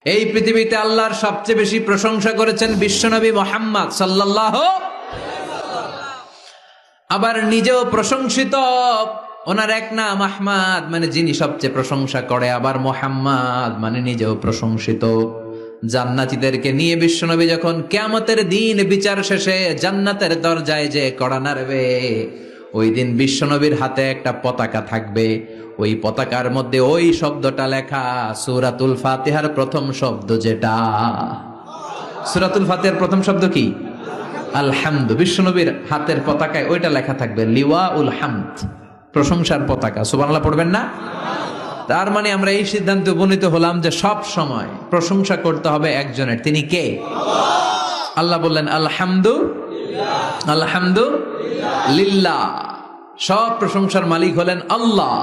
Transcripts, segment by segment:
এই পৃথিবীতে আল্লাহর সবচেয়ে বেশি প্রশংসা করেছেন বিশ্বনবী মুহাম্মদ সাল্লাল্লাহু, আবার নিজেও প্রশংসিত। ওনার এক নাম আহমদ, মানে যিনি সবচেয়ে প্রশংসা করে, আবার মুহাম্মদ মানে নিজেও প্রশংসিত। জান্নাতীদেরকে নিয়ে বিশ্বনবী যখন কিয়ামতের দিন বিচার শেষে জান্নাতের দরজায় যে কড়া নাড়বে, ওই দিন বিশ্বনবীর হাতে একটা পতাকা থাকবে। ওই পতাকার মধ্যে ওই শব্দটা লেখা, সূরাতুল ফাতিহার প্রথম শব্দ যেটা। সূরাতুল ফাতিহার প্রথম শব্দ কি? আলহামদু। বিশ্বনবীর হাতের পতাকায় ওইটা লেখা থাকবে, লিওয়াউল হামদ, প্রশংসার পতাকা। সুবহানাল্লাহ পড়বেন না? তার মানে আমরা এই সিদ্ধান্তে উপনীত হলাম যে সব সময় প্রশংসা করতে হবে একজনের। তিনি কে? আল্লাহ বললেন আলহামদু, আলহামদু লিল্লাহ। সব প্রশংসার মালিক হলেন আল্লাহ।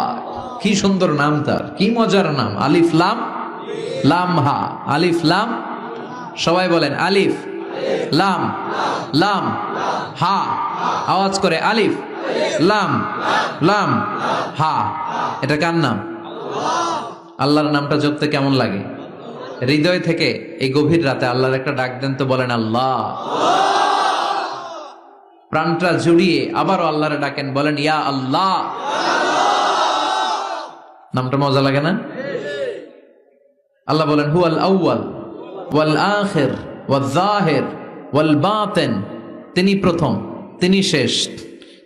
কি সুন্দর নাম তার, কি মজার নাম। আলিফ লাম লাম হা, আলিফ লাম। সবাই বলেন আলিফ লাম লাম হা। আওয়াজ করে আলিফ লাম লাম হা। এটা কার নাম? আল্লাহর নামটা জপতে কেমন লাগে? হৃদয় থেকে এই গভীর রাতে আল্লাহর একটা ডাক দেন তো, বলেন আল্লাহ। প্রাণটা জুড়িয়ে আবারও আল্লাহর ডাকেন, বলেন ইয়া আল্লাহ। নামটা মজা লাগে না? আল্লাহ বলেন হুয়াল আউয়াল ওয়াল আখির ওয়াল যাহির ওয়াল বাতিন। তিনি প্রথম, তিনি শেষ,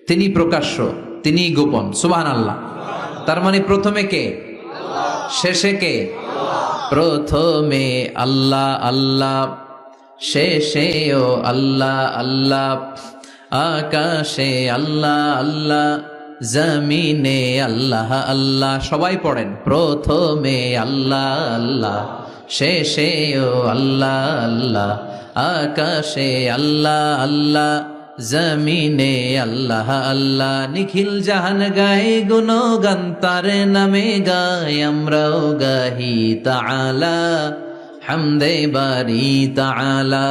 তিনি প্রকাশ্য, তিনি গোপন। সুবহানাল্লাহ। তার মানে প্রথমে কে, শেষে কে? প্রথমে আল্লাহ আল্লাহ, শেষেও আল্লাহ আল্লাহ, আকাশে আল্লাহ আল্লাহ, জমিনে আল্লাহ আল্লাহ। সবাই পড়েন, প্রথমে আল্লাহ আল্লাহ, শেষেও আল্লাহ আল্লাহ, আকাশে আল্লাহ আল্লাহ, জমিনে আল্লাহ আল্লাহ। নিখিল জাহান গায়ে গুণগান তার নামে গায়, আমরাও গাহি তাআলা হামদে বারি তাআলা,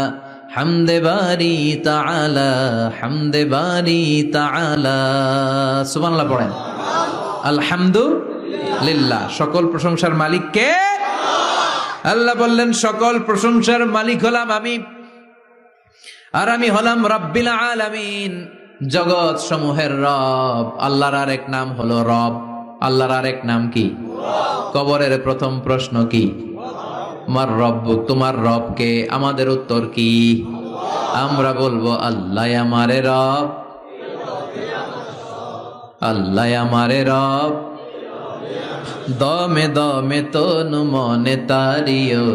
হামদে বারি তাআলা, হামদে বারি তাআলা। সুবহানাল্লাহ পড়েন। আলহামদুলিল্লাহ। সকল প্রশংসার মালিক কে? আল্লাহ বললেন সকল প্রশংসার মালিক হলাম আমি, আর আমি হলাম রব্বিল আলামিন, জগৎ সমূহের রব। আল্লাহর আরেক নাম হলো রব। আল্লাহর আরেক নাম কি? কবরের প্রথম প্রশ্ন কি? আমার রব, তোমার রব কে? আমাদের উত্তর কি? আমরা বলবো আল্লাহ আমারে রব, আল্লাহ আমারে রব। দমে দমে তনু মনে তারিও